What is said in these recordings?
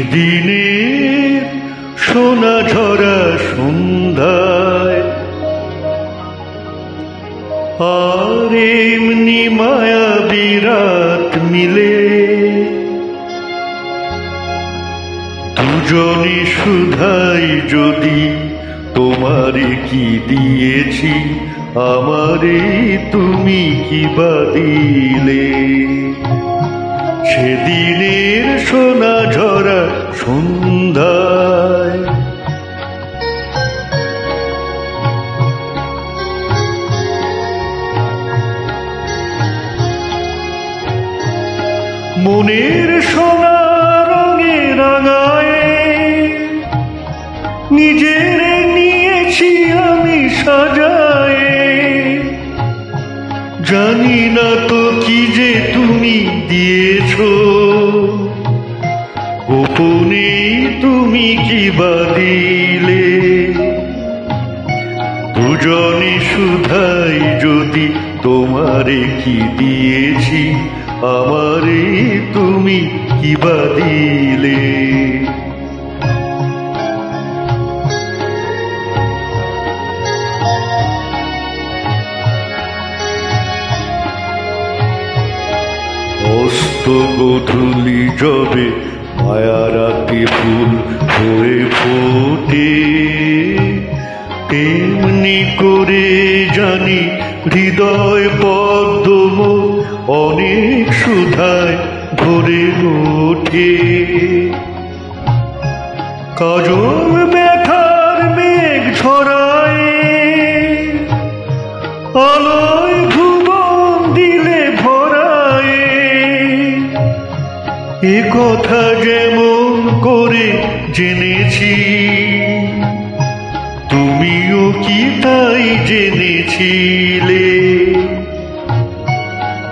সেদিনের সোনা ঝরা সন্ধ্যায় আর এমনি মায়াবী রাত মিলে দুজনে শুধাই যদি তোমারে কি দিয়েছি আমারে তুমি কি বা দিলে। সেদিনের সোনা ঝরা সন্ধ্যায় মনের সোনা রঙে রাঙায় নিজের নিয়েছি আমি সাজায়। জানি না তো কি যে তুমি দিয়েছো গোপনে তুমি কি বা দিলে। দুজনে শুধাই যদি তোমারে কি দিয়েছি আমারে তুমি কি বা দিলে। অস্ত গধূলি যবে মায়া রাতে ফুল হয়ে ফোটে তেমনি করে জানি হৃদয় পদ্ম অনেক সুধায় ভরে ওঠে। কাজল ব্যথার মেঘ ছড়ায় আলোয় ভুবন দিলে ভরায়। এ কথা যেমন করে জেনেছি তুমিও কি তাই জেনেছিলে।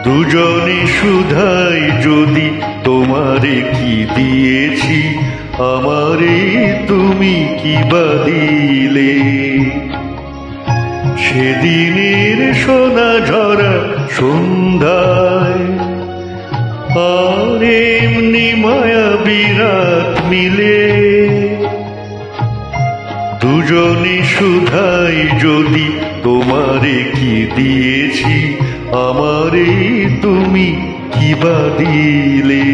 দুজনে শুধাই যদি তোমারে কি দিয়েছি আমারে তুমি কি বা দিলে। সেদিনের সোনা ঝরা সন্ধ্যায় আর এমনি মায়াবী রাত মিলে দুজনে শুধাই যদি তোমারে কি দিয়েছি আমারে তুমি কি বা দিলে।